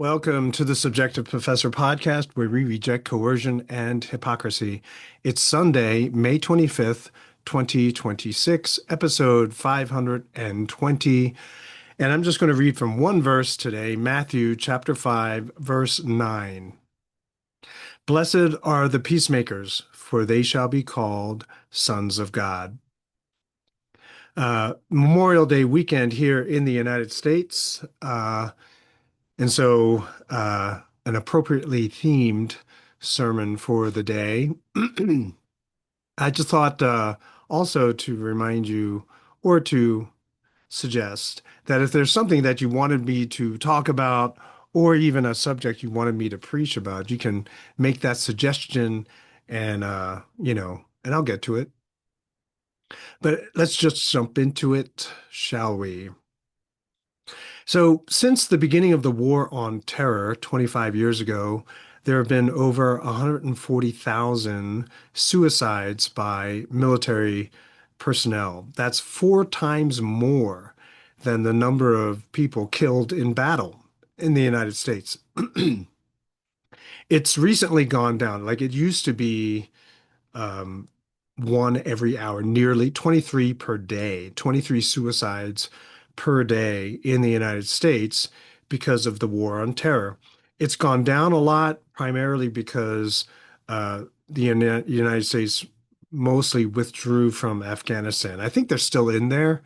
Welcome to the Subjective Professor podcast, where we reject coercion and hypocrisy. It's Sunday, May 25th, 2026, episode 520. And I'm just going to read from one verse today, Matthew chapter 5, verse 9. Blessed are the peacemakers, for they shall be called sons of God. Memorial Day weekend here in the United States. An appropriately themed sermon for the day. I just thought also to remind you or to suggest that if there's something that you wanted me to talk about or even a subject you wanted me to preach about, you can make that suggestion and I'll get to it. But let's just jump into it, shall we? So, since the beginning of the War on Terror 25 years ago, there have been over 140,000 suicides by military personnel. That's four times more than the number of people killed in battle in the United States. It's recently gone down. Like it used to be um, one every hour, nearly 23 per day, 23 suicides per day in the United States because of the war on terror. It's gone down a lot, primarily because the United States mostly withdrew from Afghanistan. I think they're still in there,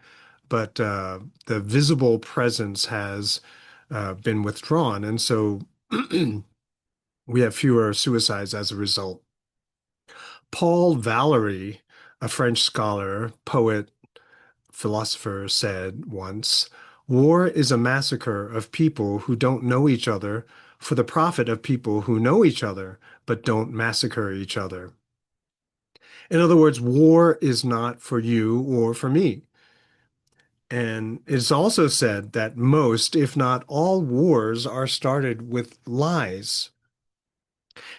but the visible presence has been withdrawn. And so we have fewer suicides as a result. Paul Valery, a French scholar, poet, philosopher, said once, "War is a massacre of people who don't know each other for the profit of people who know each other but don't massacre each other." In other words, war is not for you or for me. And it's also said that most, if not all, wars are started with lies.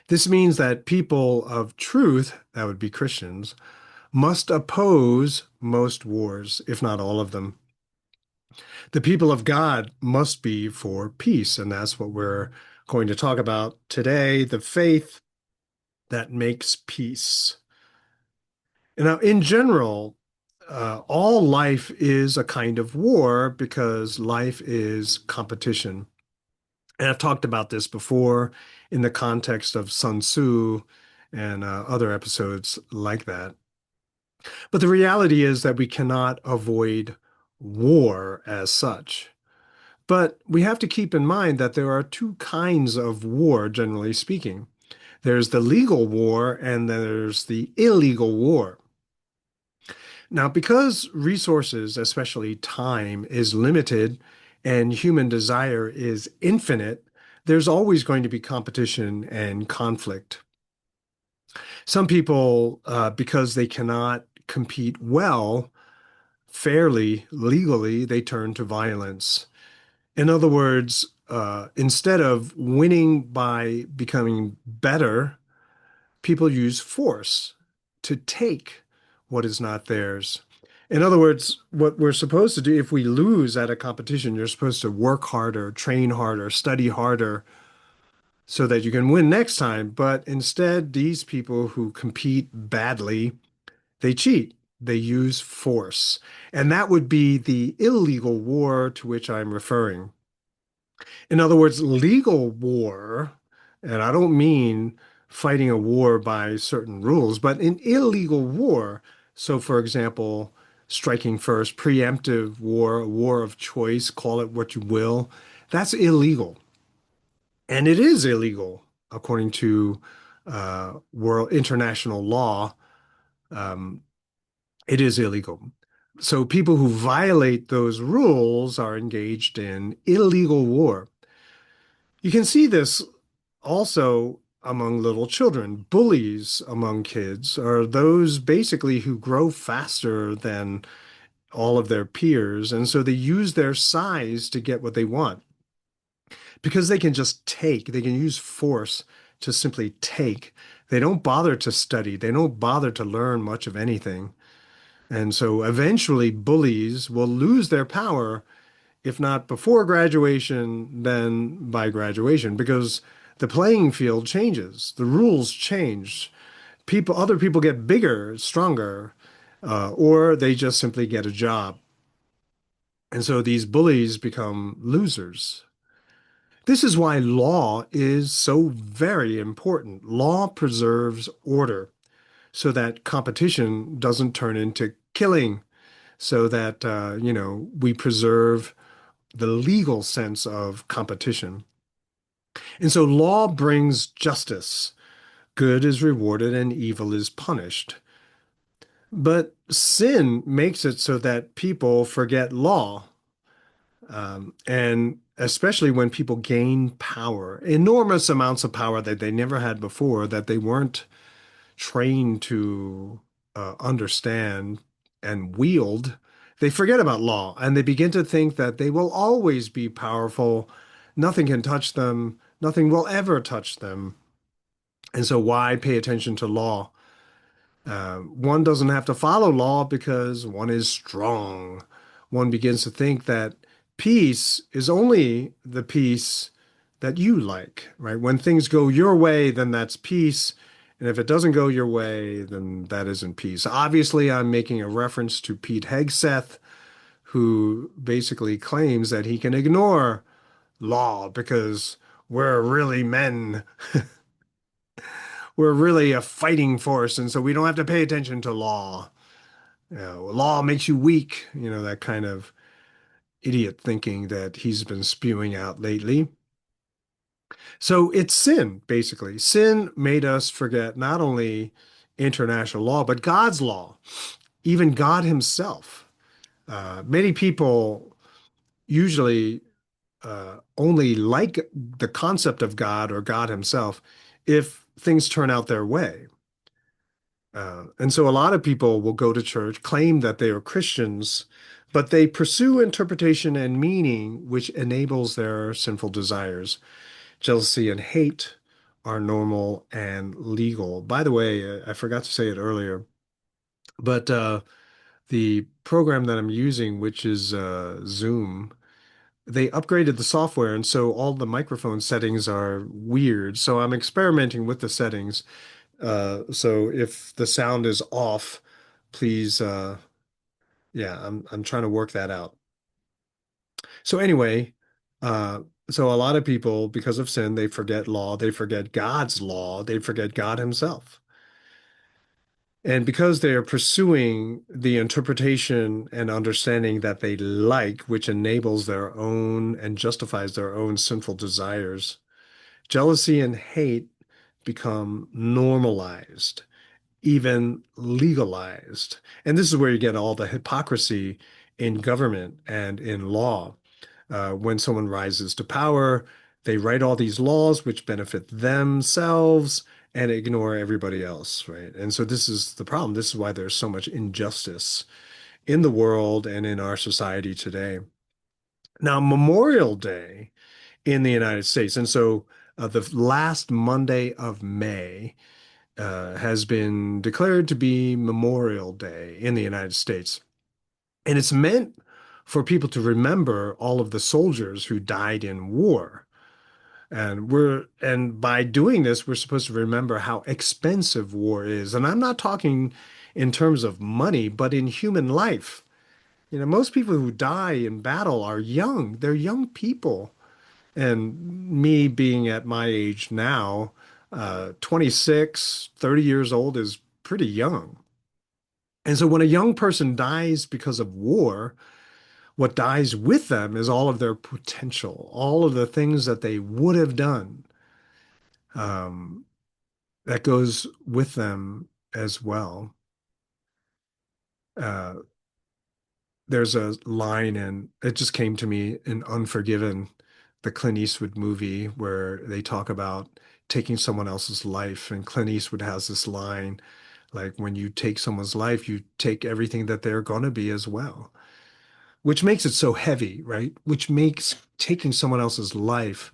This means that people of truth, that would be Christians, must oppose most wars, if not all of them. The people of God must be for peace, and that's what we're going to talk about today, the faith that makes peace. Now, in general, all life is a kind of war because life is competition. And I've talked about this before in the context of Sun Tzu and other episodes like that. But the reality is that we cannot avoid war as such. But we have to keep in mind that there are two kinds of war, generally speaking. There's the legal war and there's the illegal war. Now, because resources, especially time, is limited and human desire is infinite, there's always going to be competition and conflict. Some people, because they cannot compete well, fairly, legally, they turn to violence. In other words, instead of winning by becoming better, people use force to take what is not theirs. In other words, what we're supposed to do if we lose at a competition, you're supposed to work harder, train harder, study harder so that you can win next time. But instead, these people who compete badly, they cheat. They use force. And that would be the illegal war to which I'm referring. In other words, legal war, and I don't mean fighting a war by certain rules, but an illegal war. So, for example, striking first, preemptive war, a war of choice, call it what you will, that's illegal. And it is illegal according to world international law. Um, it is illegal. So people who violate those rules are engaged in illegal war. You can see this also among little children. Bullies among kids are those basically who grow faster than all of their peers. And so they use their size to get what they want because they can just take, they can use force to simply take. They don't bother to study, they don't bother to learn much of anything. And so eventually bullies will lose their power if not before graduation, then by graduation, because the playing field changes, the rules change. Other people get bigger, stronger, or they just simply get a job. And so these bullies become losers. This is why law is so very important. Law preserves order so that competition doesn't turn into killing, so that, we preserve the legal sense of competition. And so law brings justice. Good is rewarded and evil is punished. But sin makes it so that people forget law. And especially when people gain power, enormous amounts of power that they never had before, that they weren't trained to understand and wield, they forget about law and they begin to think that they will always be powerful. Nothing can touch them. Nothing will ever touch them. And so, why pay attention to law? One doesn't have to follow law because one is strong. One begins to think that peace is only the peace that you like, right? When things go your way, then that's peace. And if it doesn't go your way, then that isn't peace. Obviously, I'm making a reference to Pete Hegseth, who basically claims that he can ignore law because we're really men. We're really a fighting force, and so we don't have to pay attention to law. Law makes you weak, that kind of idiot thinking that he's been spewing out lately. So it's sin, basically. Sin made us forget not only international law, but God's law, even God himself. Many people usually only like the concept of God or God himself if things turn out their way. And so a lot of people will go to church, claim that they are Christians, but they pursue interpretation and meaning which enables their sinful desires. Jealousy and hate are normal and legal. By the way, I forgot to say it earlier, but the program that I'm using, which is Zoom, they upgraded the software, and so all the microphone settings are weird. So I'm experimenting with the settings. So if the sound is off, please, yeah, I'm trying to work that out. So anyway, uh, so a lot of people, because of sin, they forget law, they forget God's law, they forget God Himself. And because they are pursuing the interpretation and understanding that they like, which enables their own and justifies their own sinful desires, jealousy and hate become normalized, even legalized. And this is where you get all the hypocrisy in government and in law. When someone rises to power, they write all these laws which benefit themselves and ignore everybody else, right? And so this is the problem. This is why there's so much injustice in the world and in our society today. Now, Memorial Day in the United States, and so the last Monday of May has been declared to be Memorial Day in the United States. And it's meant for people to remember all of the soldiers who died in war. And by doing this, we're supposed to remember how expensive war is. And I'm not talking in terms of money, but in human life. Most people who die in battle are young. They're young people. And me being at my age now, 26, 30 years old is pretty young. And so when a young person dies because of war, what dies with them is all of their potential, all of the things that they would have done, um, that goes with them as well. Uh, there's a line, and it just came to me in Unforgiven, the Clint Eastwood movie, where they talk about taking someone else's life. And Clint Eastwood has this line, like, when you take someone's life, you take everything that they're going to be as well, which makes it so heavy, right? Which makes taking someone else's life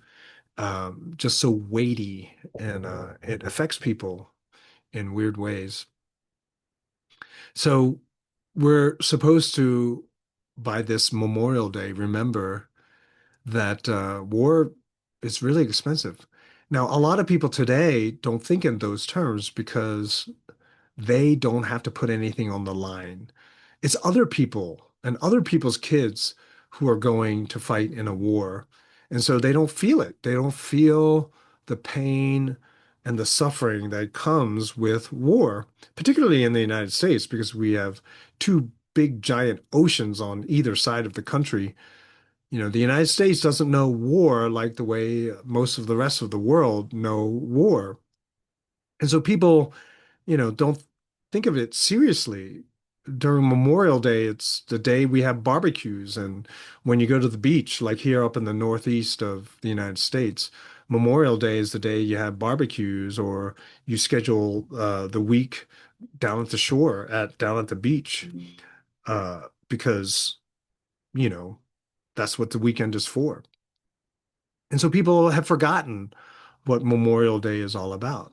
just so weighty, and it affects people in weird ways. So we're supposed to by this Memorial Day, remember that war is really expensive. Now, a lot of people today don't think in those terms because they don't have to put anything on the line. It's other people and other people's kids who are going to fight in a war. And so they don't feel it. They don't feel the pain and the suffering that comes with war, particularly in the United States, because we have two big giant oceans on either side of the country. The United States doesn't know war like the way most of the rest of the world know war. And so people, don't think of it seriously. During Memorial Day, it's the day we have barbecues. And when you go to the beach, like here up in the northeast of the United States, Memorial Day is the day you have barbecues or you schedule the week down at the shore down at the beach because, you know, that's what the weekend is for. And so people have forgotten what Memorial Day is all about.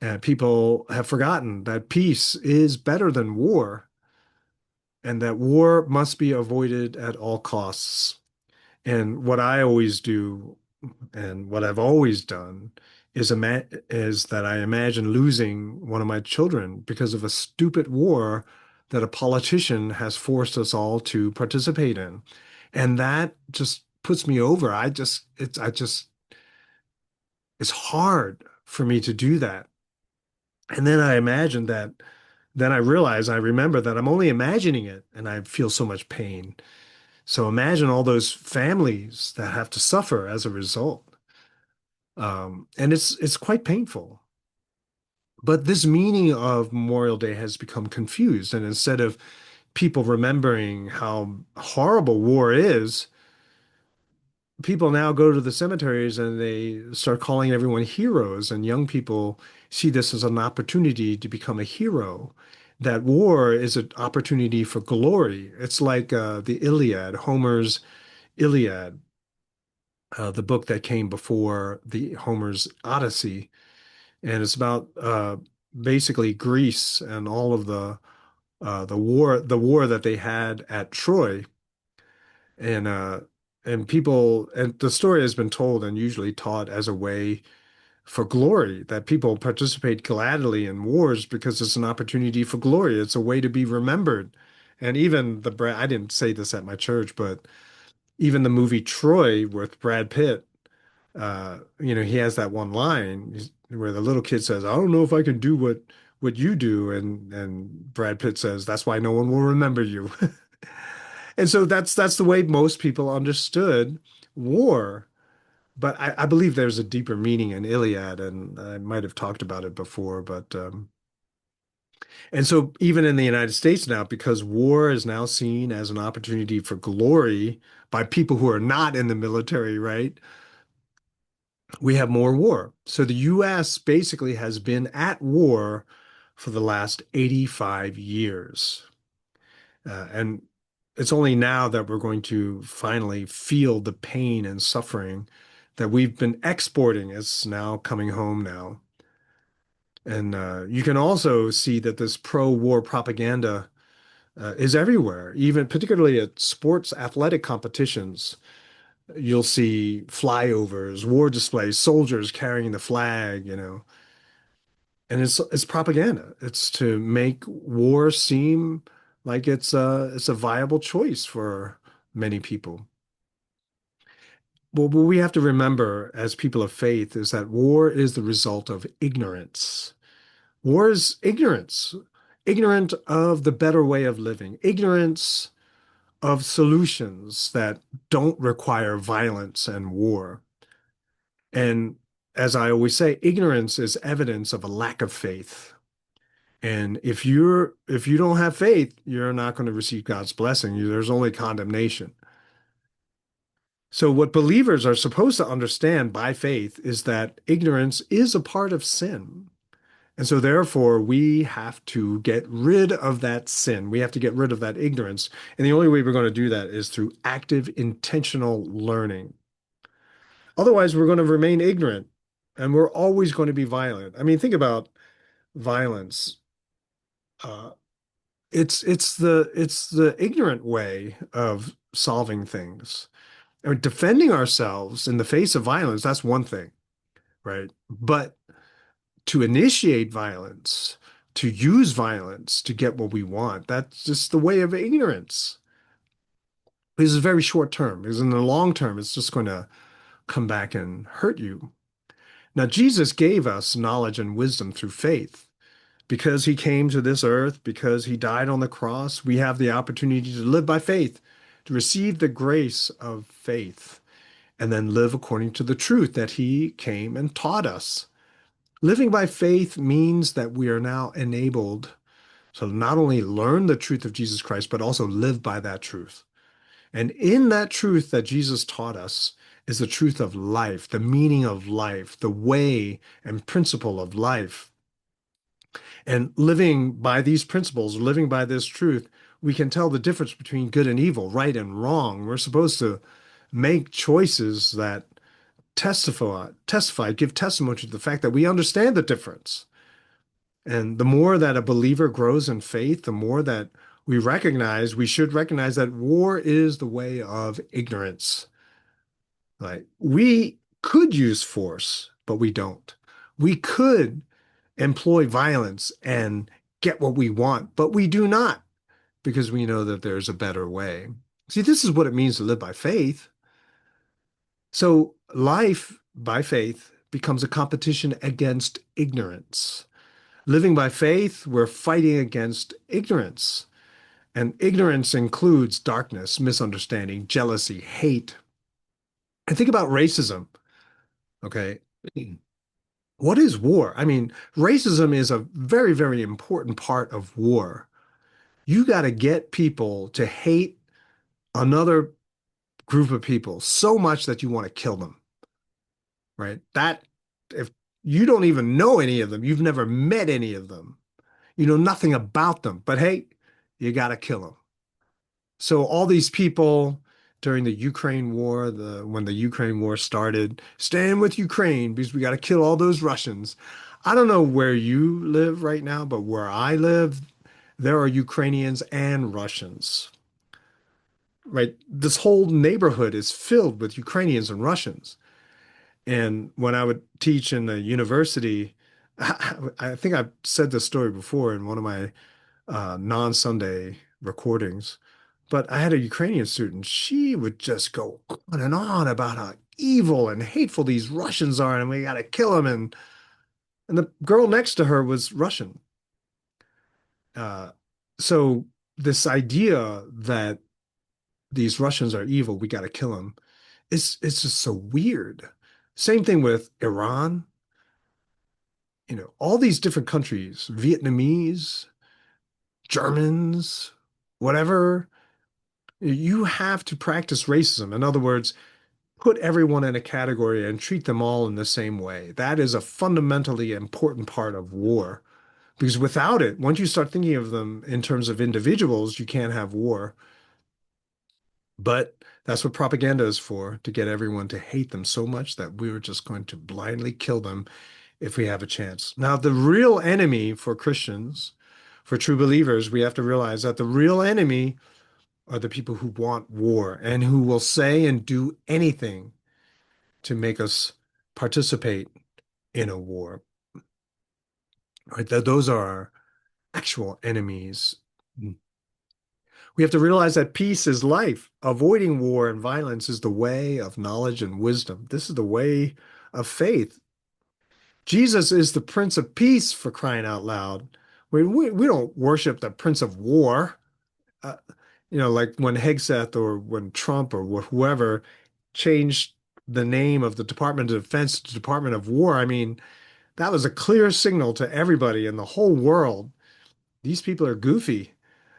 And people have forgotten that peace is better than war and that war must be avoided at all costs. And what I always do and what I've always done is that I imagine losing one of my children because of a stupid war that a politician has forced us all to participate in. And that just puts me over. It's hard for me to do that. And then I imagine that, then I realize, I remember that I'm only imagining it and I feel so much pain. So imagine all those families that have to suffer as a result. And it's quite painful. But this meaning of Memorial Day has become confused. And instead of people remembering how horrible war is, people now go to the cemeteries and they start calling everyone heroes, and young people see this as an opportunity to become a hero. That war is an opportunity for glory. It's like the Iliad, Homer's Iliad, the book that came before the Homer's Odyssey, and it's about basically Greece and all of the war that they had at Troy, and people, and the story has been told and usually taught as a way for glory, that people participate gladly in wars because it's an opportunity for glory. It's a way to be remembered. And even I didn't say this at my church, but even the movie Troy with Brad Pitt, he has that one line where the little kid says, "I don't know if I can do what you do," and Brad Pitt says, "That's why no one will remember you." And so that's the way most people understood war. But I believe there's a deeper meaning in Iliad, and I might have talked about it before. But and so even in the United States now, because war is now seen as an opportunity for glory by people who are not in the military, right? We have more war. So the US basically has been at war for the last 85 years. And it's only now that we're going to finally feel the pain and suffering that we've been exporting. It's now coming home now. And you can also see that this pro-war propaganda is everywhere, even particularly at sports athletic competitions. You'll see flyovers, war displays, soldiers carrying the flag, and it's propaganda. It's to make war seem like it's a viable choice for many people. Well, what we have to remember as people of faith is that war is the result of ignorance. War is ignorance, ignorant of the better way of living, ignorance of solutions that don't require violence and war. And as I always say, ignorance is evidence of a lack of faith. And if you don't have faith, you're not going to receive God's blessing. There's only condemnation. So what believers are supposed to understand by faith is that ignorance is a part of sin. And so therefore we have to get rid of that sin. We have to get rid of that ignorance. And the only way we're going to do that is through active, intentional learning. Otherwise, we're going to remain ignorant and we're always going to be violent. I mean, think about violence. Uh, it's the ignorant way of solving things. Or defending ourselves in the face of violence, that's one thing, right? But to initiate violence, to use violence to get what we want, that's just the way of ignorance. This is very short term, because in the long term, it's just going to come back and hurt you. Now, Jesus gave us knowledge and wisdom through faith. Because he came to this earth, because he died on the cross, we have the opportunity to live by faith, to receive the grace of faith, and then live according to the truth that he came and taught us. Living by faith means that we are now enabled to not only learn the truth of Jesus Christ, but also live by that truth. And in that truth that Jesus taught us is the truth of life, the meaning of life, the way and principle of life. And living by these principles, living by this truth, we can tell the difference between good and evil, right and wrong. We're supposed to make choices that testify, give testimony to the fact that we understand the difference. And the more that a believer grows in faith, the more that we should recognize that war is the way of ignorance. Like we could use force, but we don't. We could employ violence and get what we want, but we do not because we know that there's a better way. See, this is what it means to live by faith. So life by faith becomes a competition against ignorance. Living by faith, we're fighting against ignorance. And ignorance includes darkness, misunderstanding, jealousy, hate. And think about racism, okay? What is war? I mean, racism is a very, very important part of war. You got to get people to hate another group of people so much that you want to kill them, right? That, if you don't even know any of them, you've never met any of them, you know nothing about them, but hey, you got to kill them. So all these people during the Ukraine war, when the Ukraine war started, stand with Ukraine because we got to kill all those Russians. I don't know where you live right now, but where I live, there are Ukrainians and Russians, right? This whole neighborhood is filled with Ukrainians and Russians. And when I would teach in the university, I think I've said this story before in one of my non-Sunday recordings, but I had a Ukrainian student. She would just go on and on about how evil and hateful these Russians are, and we got to kill them. And the girl next to her was Russian. Uh, so this idea that these Russians are evil, we got to kill them, it's just so weird. Same thing with Iran, all these different countries, Vietnamese, Germans, whatever. You have to practice racism. In other words, put everyone in a category and treat them all in the same way. That is a fundamentally important part of war. Because without it, once you start thinking of them in terms of individuals, you can't have war. But that's what propaganda is for, to get everyone to hate them so much that we're just going to blindly kill them if we have a chance. Now, the real enemy for Christians, for true believers, we have to realize that the real enemy are the people who want war and who will say and do anything to make us participate in a war. Right? Those are our actual enemies. We have to realize that peace is life. Avoiding war and violence is the way of knowledge and wisdom. This is the way of faith. Jesus is the Prince of Peace, for crying out loud. We don't worship the Prince of War. Uh, like when Hegseth or when Trump or whoever changed the name of the Department of Defense to Department of War. I mean, that was a clear signal to everybody in the whole world. These people are goofy.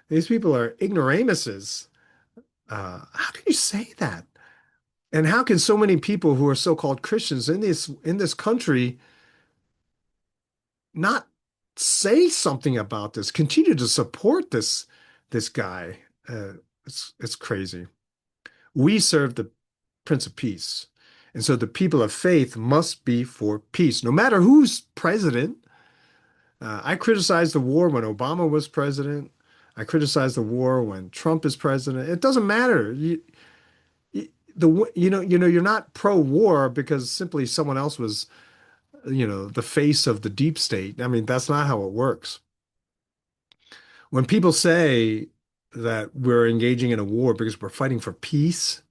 These people are ignoramuses. How can you say that? And how can so many people who are so-called Christians in this country not say something about this, continue to support this guy? It's crazy. We serve the Prince of Peace. And so the people of faith must be for peace, no matter who's president. I criticized the war when Obama was president. I criticize the war when Trump is president. It doesn't matter. You're not pro-war because simply someone else was, the face of the deep state. I mean, that's not how it works. When people say that we're engaging in a war because we're fighting for peace,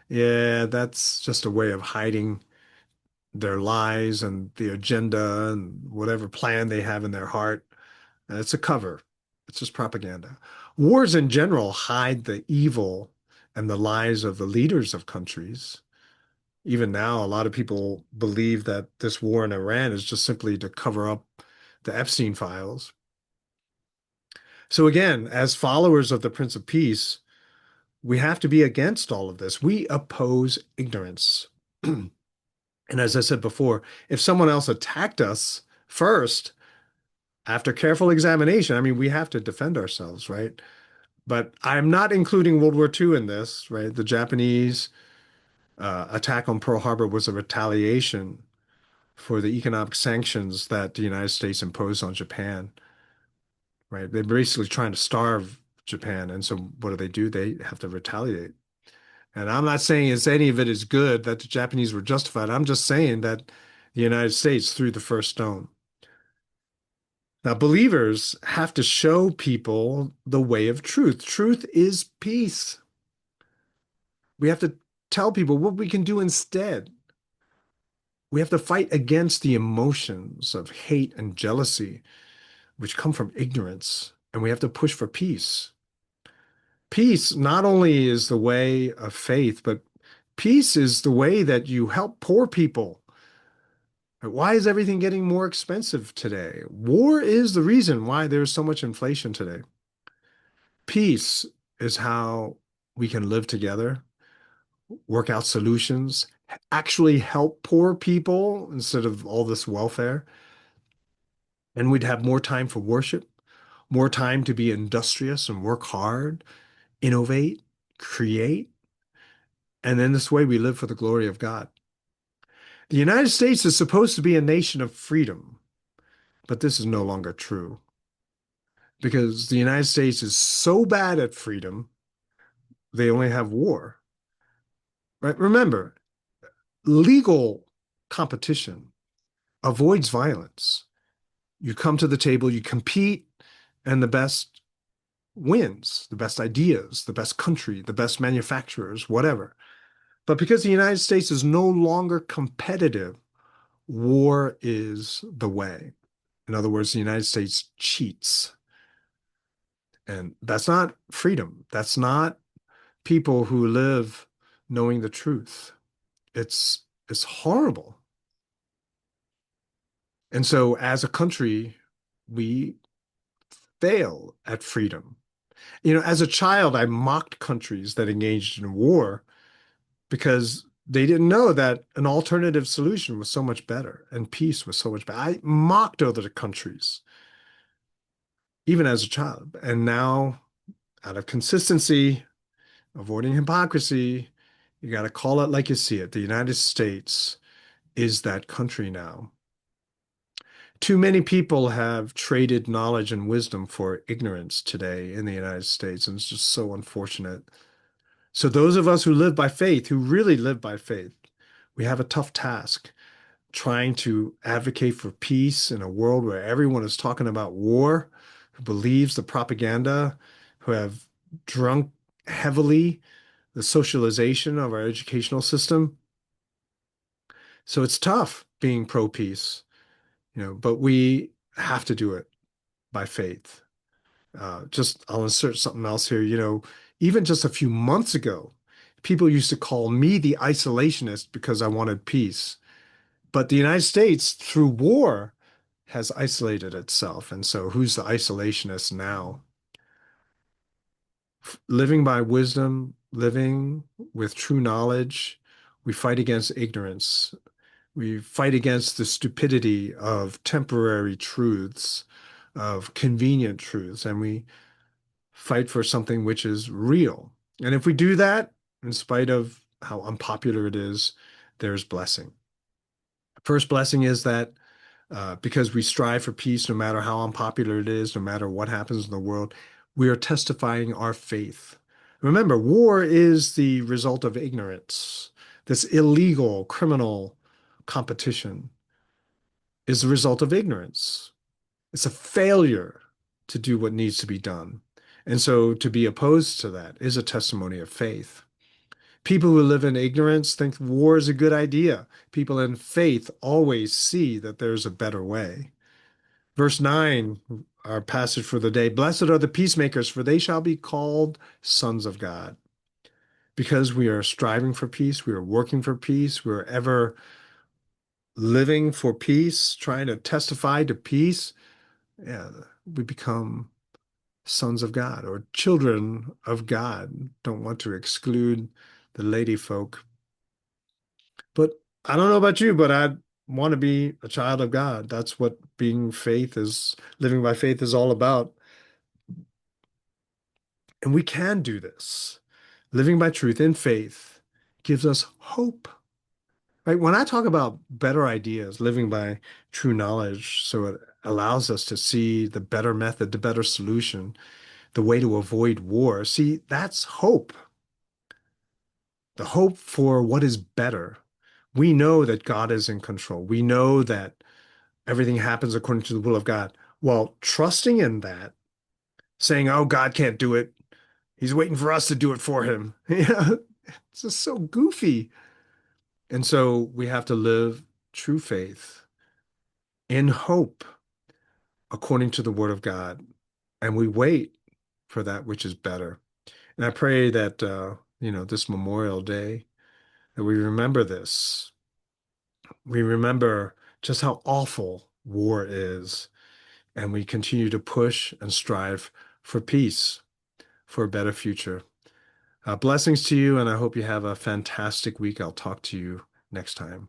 yeah, that's just a way of hiding their lies and the agenda and whatever plan they have in their heart. It's a cover. It's just propaganda. Wars in general hide the evil and the lies of the leaders of countries. Even now, a lot of people believe that this war in Iran is just simply to cover up the Epstein files. So again, as followers of the Prince of Peace, we have to be against all of this. We oppose ignorance. And as I said before, if someone else attacked us first, after careful examination, I mean, we have to defend ourselves, right? But I'm not including World War II in this, right? The Japanese attack on Pearl Harbor was a retaliation for the economic sanctions that the United States imposed on Japan, right? They're basically trying to starve Japan. And so what do? They have to retaliate. And I'm not saying it's any of it is good that the Japanese were justified. I'm just saying that the United States threw the first stone. Now, believers have to show people the way of truth. Truth is peace. We have to tell people what we can do instead. We have to fight against the emotions of hate and jealousy, which come from ignorance, and we have to push for peace. Peace not only is the way of faith, but peace is the way that you help poor people. Why is everything getting more expensive today? War is the reason why there's so much inflation today. Peace is how we can live together, work out solutions, actually help poor people instead of all this welfare. And we'd have more time for worship, more time to be industrious and work hard, innovate, create. And in this way, we live for the glory of God. The United States is supposed to be a nation of freedom, but this is no longer true because the United States is so bad at freedom, they only have war. Right? Remember, legal competition avoids violence. You come to the table, you compete, and the best wins, the best ideas, the best country, the best manufacturers, whatever. But because the United States is no longer competitive, war is the way. In other words, the United States cheats. And that's not freedom. That's not people who live knowing the truth. It's horrible. And so as a country, we fail at freedom. As a child, I mocked countries that engaged in war because they didn't know that an alternative solution was so much better and peace was so much better. I mocked other countries, even as a child. And now, out of consistency, avoiding hypocrisy, you got to call it like you see it. The United States is that country now. Too many people have traded knowledge and wisdom for ignorance today in the United States, and it's just so unfortunate. So those of us who live by faith, who really live by faith, we have a tough task trying to advocate for peace in a world where everyone is talking about war, who believes the propaganda, who have drunk heavily the socialization of our educational system. So it's tough being pro-peace, but we have to do it by faith. I'll insert something else here. Even just a few months ago, people used to call me the isolationist because I wanted peace. But the United States, through war, has isolated itself. And so who's the isolationist now? Living by wisdom, living with true knowledge, we fight against ignorance. We fight against the stupidity of temporary truths, of convenient truths, and we fight for something which is real. And if we do that, in spite of how unpopular it is, there's blessing. First blessing is that because we strive for peace, no matter how unpopular it is, no matter what happens in the world, We are testifying our faith. Remember, war is the result of ignorance. This illegal, criminal competition is the result of ignorance. It's a failure to do what needs to be done. And so to be opposed to that is a testimony of faith. People who live in ignorance think war is a good idea. People in faith always see that there's a better way. Verse 9, our passage for the day, blessed are the peacemakers, for they shall be called sons of God. Because we are striving for peace, we are working for peace, we're ever living for peace, trying to testify to peace, yeah, we become sons of God or children of God. Don't want to exclude the lady folk. But I don't know about you, but I want to be a child of God. That's what being faith is, living by faith is all about. And we can do this. Living by truth in faith gives us hope. Right? When I talk about better ideas, living by true knowledge, so it allows us to see the better method, the better solution, the way to avoid war. See, that's hope. The hope for what is better. We know that God is in control. We know that everything happens according to the will of God. Well, trusting in that, saying, oh, God can't do it. He's waiting for us to do it for him. Yeah, it's just so goofy. And so we have to live true faith in hope according to the word of God. And we wait for that which is better. And I pray that, this Memorial Day, that we remember this. We remember just how awful war is. And we continue to push and strive for peace, for a better future. Blessings to you, and I hope you have a fantastic week. I'll talk to you next time.